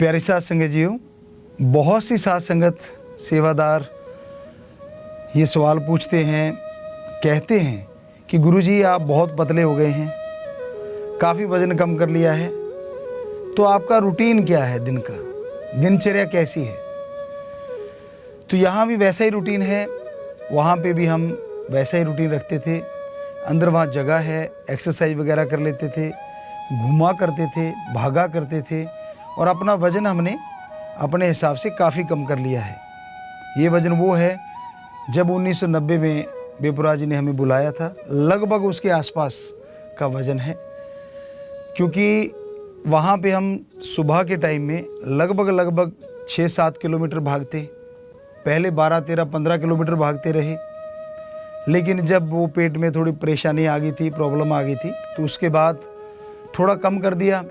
प्यारी साथ संगत जीओ, बहुत सी साथ संगत सेवादार ये सवाल पूछते हैं, कहते हैं कि गुरुजी आप बहुत पतले हो गए हैं, काफ़ी वज़न कम कर लिया है, तो आपका रूटीन क्या है दिन का, दिनचर्या कैसी है। तो यहाँ भी वैसा ही रूटीन है, वहाँ पे भी हम वैसा ही रूटीन रखते थे। अंदर वहाँ जगह है, एक्सरसाइज वगैरह कर लेते थे, घूमा करते थे, भागा करते थे और अपना वज़न हमने अपने हिसाब से काफ़ी कम कर लिया है। ये वज़न वो है जब 1990 में बेपुरा जी ने हमें बुलाया था, लगभग उसके आसपास का वज़न है। क्योंकि वहाँ पे हम सुबह के टाइम में लगभग 6-7 किलोमीटर भागते, पहले 12, 13, 15 किलोमीटर भागते रहे। लेकिन जब वो पेट में थोड़ी परेशानी आ गई थी, प्रॉब्लम आ गई थी, तो उसके बाद थोड़ा कम कर दिया,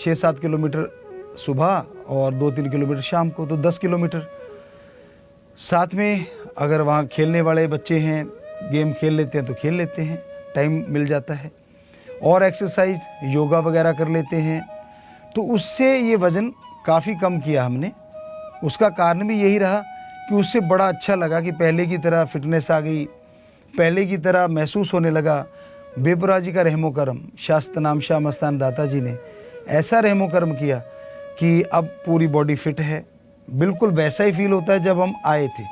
6-7 किलोमीटर सुबह और 2-3 किलोमीटर शाम को, तो 10 किलोमीटर। साथ में अगर वहाँ खेलने वाले बच्चे हैं, गेम खेल लेते हैं तो खेल लेते हैं, टाइम मिल जाता है। और एक्सरसाइज योगा वगैरह कर लेते हैं, तो उससे ये वज़न काफ़ी कम किया हमने। उसका कारण भी यही रहा कि उससे बड़ा अच्छा लगा कि पहले की तरह फिटनेस आ गई, पहले की तरह महसूस होने लगा। बेपुरा जी का रहमो करम, शास्त्र नाम शाह मस्तान दाता जी ने ऐसा रहमो करम किया कि अब पूरी बॉडी फिट है। बिल्कुल वैसा ही फील होता है जब हम आए थे।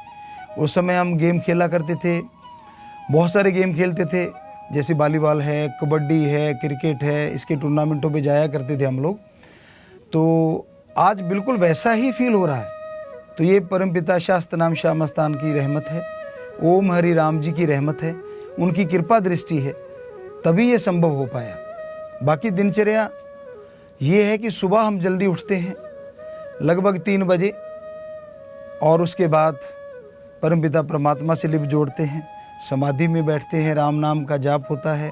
उस समय हम गेम खेला करते थे, बहुत सारे गेम खेलते थे, जैसे वॉलीबॉल है, कबड्डी है, क्रिकेट है, इसके टूर्नामेंटों पे जाया करते थे हम लोग। तो आज बिल्कुल वैसा ही फील हो रहा है। तो ये परमपिता शास्त्र नाम शाह मस्तान की रहमत है, ओम हरि राम जी की रहमत है, उनकी कृपा दृष्टि है, तभी ये संभव हो पाया। बाकी दिनचर्या ये है कि सुबह हम जल्दी उठते हैं लगभग 3 बजे और उसके बाद परमपिता परमात्मा से लिप जोड़ते हैं, समाधि में बैठते हैं, राम नाम का जाप होता है,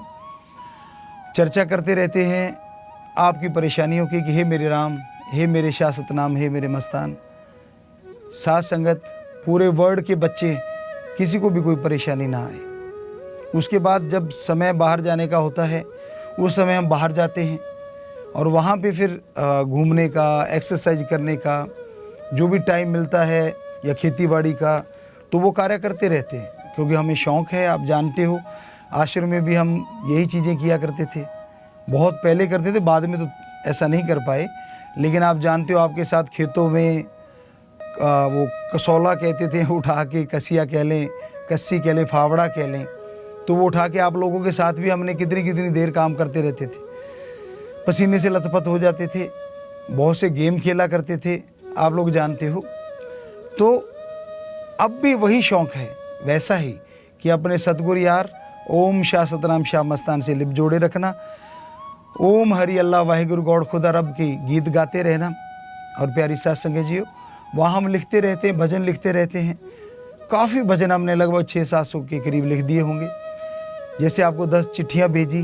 चर्चा करते रहते हैं आपकी परेशानियों की कि हे मेरे राम, हे मेरे शाह सतनाम, हे मेरे मस्तान। साथ संगत पूरे वर्ल्ड के बच्चे, किसी को भी कोई परेशानी ना आए। उसके बाद जब समय बाहर जाने का होता है, उस समय हम बाहर जाते हैं और वहाँ पे फिर घूमने का, एक्सरसाइज करने का जो भी टाइम मिलता है या खेतीबाड़ी का, तो वो कार्य करते रहते हैं। क्योंकि हमें शौक़ है, आप जानते हो आश्रम में भी हम यही चीज़ें किया करते थे। बहुत पहले करते थे, बाद में तो ऐसा नहीं कर पाए। लेकिन आप जानते हो आपके साथ खेतों में वो कसौला कहते थे, उठा के कसिया कह लें, कस्सी कह लें, फावड़ा कह लें, तो वो उठा के आप लोगों के साथ भी हमने कितनी देर काम करते रहते थे। पसीने से लथपथ हो जाते थे, बहुत से गेम खेला करते थे, आप लोग जानते हो। तो अब भी वही शौक़ है, वैसा ही कि अपने सतगुरु यार ओम शाह सतनाम शाह मस्तान से लिप जोड़े रखना, ओम हरि अल्लाह वाहिगुरु गौड़ खुदा रब की गीत गाते रहना। और प्यारी साथ संगत जीओ, वहाँ हम लिखते रहते हैं, भजन लिखते रहते हैं। काफ़ी भजन हमने लगभग 600-700 के करीब लिख दिए होंगे। जैसे आपको 10 चिट्ठियाँ भेजी,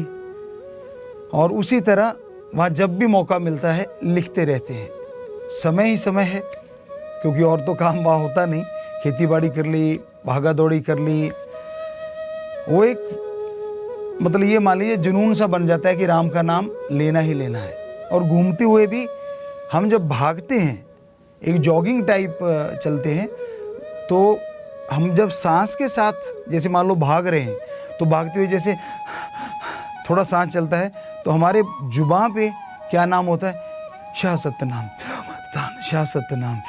और उसी तरह वहाँ जब भी मौका मिलता है लिखते रहते हैं। समय ही समय है, क्योंकि और तो काम वहाँ होता नहीं। खेतीबाड़ी कर ली, भागा दौड़ी कर ली, वो एक मतलब ये मान लीजिए जुनून सा बन जाता है कि राम का नाम लेना ही लेना है। और घूमते हुए भी हम जब भागते हैं, एक जॉगिंग टाइप चलते हैं, तो हम जब सांस के साथ जैसे मान लो भाग रहे हैं, तो भागते हुए जैसे थोड़ा सांस चलता है, तो हमारे जुबान पे क्या नाम होता है, शाह सतनाम शाह सतनाम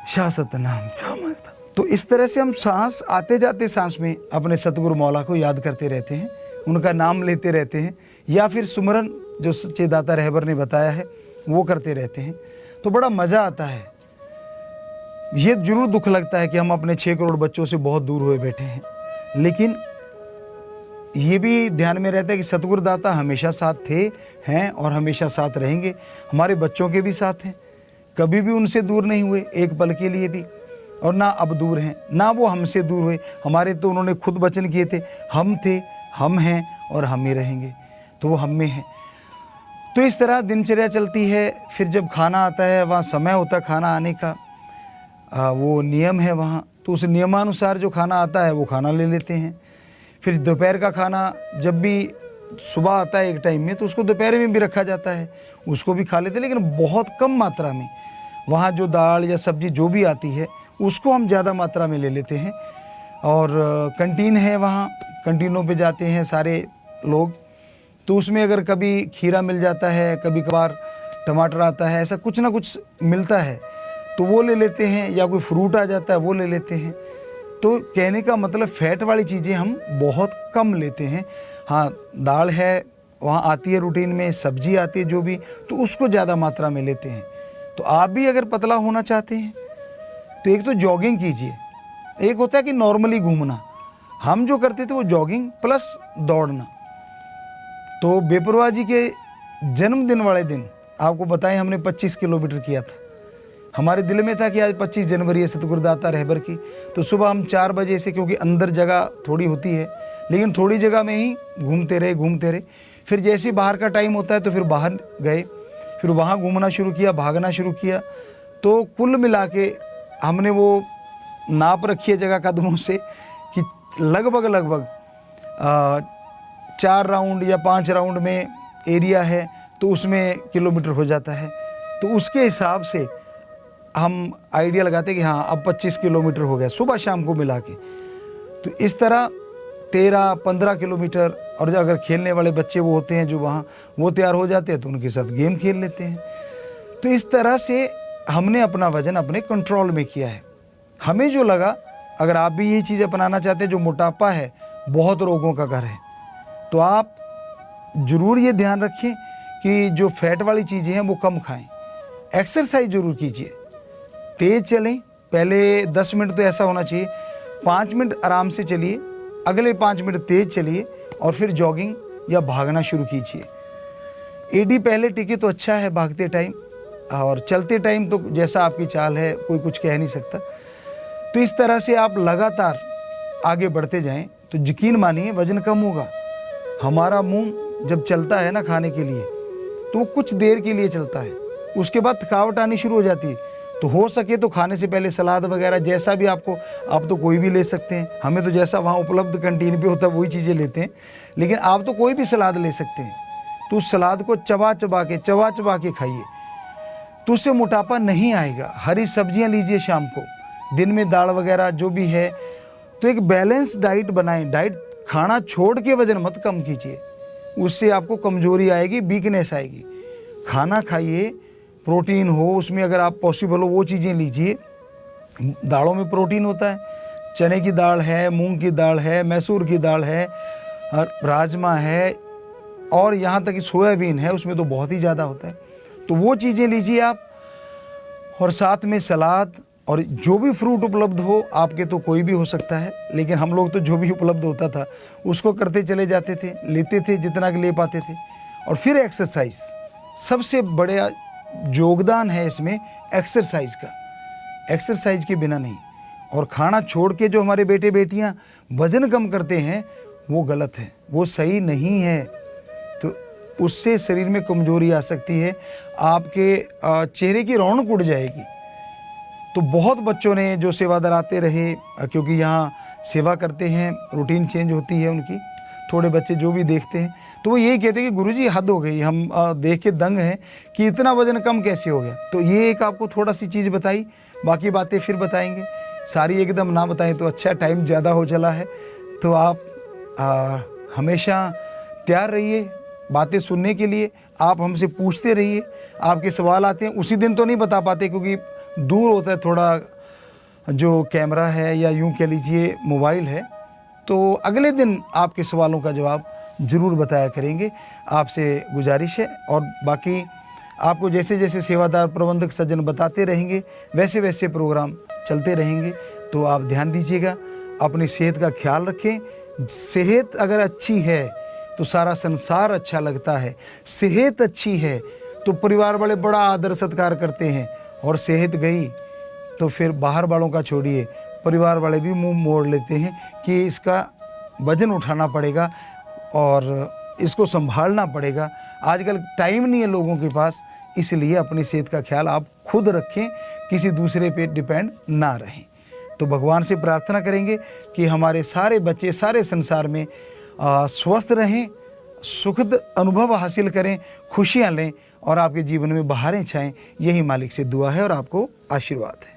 शाह सतनाम। तो इस तरह से हम सांस आते जाते सांस में अपने सतगुरु मौला को याद करते रहते हैं, उनका नाम लेते रहते हैं, या फिर सुमरन जो सच्चे दाता रहबर ने बताया है वो करते रहते हैं। तो बड़ा मज़ा आता है। ये जरूर दुख लगता है कि हम अपने 6 करोड़ बच्चों से बहुत दूर हुए बैठे हैं, लेकिन ये भी ध्यान में रहता है कि सतगुरु दाता हमेशा साथ थे, हैं और हमेशा साथ रहेंगे। हमारे बच्चों के भी साथ हैं, कभी भी उनसे दूर नहीं हुए एक पल के लिए भी, और ना अब दूर हैं, ना वो हमसे दूर हुए। हमारे तो उन्होंने खुद वचन किए थे, हम थे, हम हैं और हम ही रहेंगे, तो वो हम में है। तो इस तरह दिनचर्या चलती है। फिर जब खाना आता है, वहाँ समय होता है खाना आने का, वो नियम है वहाँ, तो उस नियमानुसार जो खाना आता है वो खाना ले लेते हैं। फिर दोपहर का खाना जब भी सुबह आता है एक टाइम में, तो उसको दोपहर में भी रखा जाता है, उसको भी खा लेते हैं, लेकिन बहुत कम मात्रा में। वहाँ जो दाल या सब्जी जो भी आती है उसको हम ज़्यादा मात्रा में ले लेते हैं। और कैंटीन है, वहाँ कैंटीनों पे जाते हैं सारे लोग, तो उसमें अगर कभी खीरा मिल जाता है, कभी कभार टमाटर आता है, ऐसा कुछ ना कुछ मिलता है तो वो ले लेते हैं, या कोई फ्रूट आ जाता है वो ले लेते हैं। तो कहने का मतलब फैट वाली चीज़ें हम बहुत कम लेते हैं। हाँ, दाल है वहाँ आती है रूटीन में, सब्जी आती है जो भी, तो उसको ज़्यादा मात्रा में लेते हैं। तो आप भी अगर पतला होना चाहते हैं तो एक तो जॉगिंग कीजिए, एक होता है कि नॉर्मली घूमना, हम जो करते थे वो जॉगिंग प्लस दौड़ना। तो बेपरवाह जी के जन्मदिन वाले दिन आपको बताएं हमने 25 किलोमीटर किया था। हमारे दिल में था कि आज 25 जनवरी है सतगुरुदाता रहबर की, तो सुबह हम 4 बजे से, क्योंकि अंदर जगह थोड़ी होती है लेकिन थोड़ी जगह में ही घूमते रहे। फिर जैसे बाहर का टाइम होता है तो फिर बाहर गए, फिर वहाँ घूमना शुरू किया, भागना शुरू किया। तो कुल मिला के हमने वो नाप रखी है जगह कदमों से कि लगभग 4 राउंड या 5 राउंड में एरिया है तो उसमें किलोमीटर हो जाता है। तो उसके हिसाब से हम आइडिया लगाते हैं कि हाँ अब 25 किलोमीटर हो गया सुबह शाम को मिला के। तो इस तरह 13-15 किलोमीटर, और जो अगर खेलने वाले बच्चे वो होते हैं जो वहाँ वो तैयार हो जाते हैं तो उनके साथ गेम खेल लेते हैं। तो इस तरह से हमने अपना वज़न अपने कंट्रोल में किया है। हमें जो लगा, अगर आप भी यही चीज़ अपनाना चाहते हैं, जो मोटापा है बहुत रोगों का घर है, तो आप ज़रूर ये ध्यान रखें कि जो फैट वाली चीज़ें हैं वो कम खाएं। एक्सरसाइज ज़रूर कीजिए, तेज़ चलें, पहले 10 मिनट तो ऐसा होना चाहिए, 5 मिनट आराम से चलिए, अगले 5 मिनट तेज़ चलिए और फिर जॉगिंग या भागना शुरू कीजिए। एडी पहले टिके तो अच्छा है भागते टाइम, और चलते टाइम तो जैसा आपकी चाल है कोई कुछ कह नहीं सकता। तो इस तरह से आप लगातार आगे बढ़ते जाएं तो यकीन मानिए वज़न कम होगा। हमारा मुंह जब चलता है ना खाने के लिए तो वो कुछ देर के लिए चलता है, उसके बाद थकावट आनी शुरू हो जाती है। तो हो सके तो खाने से पहले सलाद वगैरह जैसा भी आपको, आप तो कोई भी ले सकते हैं, हमें तो जैसा वहाँ उपलब्ध कैंटीन पे होता है वही चीज़ें लेते हैं, लेकिन आप तो कोई भी सलाद ले सकते हैं। तो उस सलाद को चबा चबा के खाइए, तो उससे मोटापा नहीं आएगा। हरी सब्जियां लीजिए शाम को, दिन में दाल वगैरह जो भी है। तो एक बैलेंस डाइट बनाएं, डाइट खाना छोड़ के वज़न मत कम कीजिए, उससे आपको कमज़ोरी आएगी, वीकनेस आएगी। खाना खाइए, प्रोटीन हो उसमें, अगर आप पॉसिबल हो वो चीज़ें लीजिए। दालों में प्रोटीन होता है, चने की दाल है, मूंग की दाल है, मैसूर की दाल है, राजमा है, और यहाँ तक कि सोयाबीन है, उसमें तो बहुत ही ज़्यादा होता है। तो वो चीज़ें लीजिए आप, और साथ में सलाद, और जो भी फ्रूट उपलब्ध हो, आपके तो कोई भी हो सकता है, लेकिन हम लोग तो जो भी उपलब्ध होता था उसको करते चले जाते थे, लेते थे जितना कि ले पाते थे। और फिर एक्सरसाइज, सबसे बड़ा योगदान है इसमें एक्सरसाइज का, एक्सरसाइज के बिना नहीं। और खाना छोड़ के जो हमारे बेटे बेटियां वज़न कम करते हैं वो गलत है, वो सही नहीं है। तो उससे शरीर में कमजोरी आ सकती है, आपके चेहरे की रौनक उड़ जाएगी। तो बहुत बच्चों ने जो सेवादार आते रहे, क्योंकि यहाँ सेवा करते हैं, रूटीन चेंज होती है उनकी, थोड़े बच्चे जो भी देखते हैं तो वो यही कहते हैं कि गुरुजी हद हो गई, हम देख के दंग हैं कि इतना वज़न कम कैसे हो गया। तो ये एक आपको थोड़ा सी चीज़ बताई, बाकी बातें फिर बताएंगे, सारी एकदम ना बताएं तो अच्छा, टाइम ज़्यादा हो चला है। तो आप हमेशा तैयार रहिए बातें सुनने के लिए, आप हमसे पूछते रहिए, आपके सवाल आते हैं। उसी दिन तो नहीं बता पाते क्योंकि दूर होता है थोड़ा, जो कैमरा है या यूँ कह लीजिए मोबाइल है, तो अगले दिन आपके सवालों का जवाब ज़रूर बताया करेंगे, आपसे गुजारिश है। और बाकी आपको जैसे जैसे सेवादार प्रबंधक सज्जन बताते रहेंगे वैसे वैसे प्रोग्राम चलते रहेंगे। तो आप ध्यान दीजिएगा, अपनी सेहत का ख्याल रखें। सेहत अगर अच्छी है तो सारा संसार अच्छा लगता है, सेहत अच्छी है तो परिवार वाले बड़ा आदर सत्कार करते हैं, और सेहत गई तो फिर बाहर वालों का छोड़िए, परिवार वाले भी मुंह मोड़ लेते हैं कि इसका वज़न उठाना पड़ेगा और इसको संभालना पड़ेगा। आजकल टाइम नहीं है लोगों के पास, इसलिए अपनी सेहत का ख्याल आप खुद रखें, किसी दूसरे पे डिपेंड ना रहें। तो भगवान से प्रार्थना करेंगे कि हमारे सारे बच्चे सारे संसार में स्वस्थ रहें, सुखद अनुभव हासिल करें, खुशियाँ लें और आपके जीवन में बहारें छाएं, यही मालिक से दुआ है और आपको आशीर्वाद है।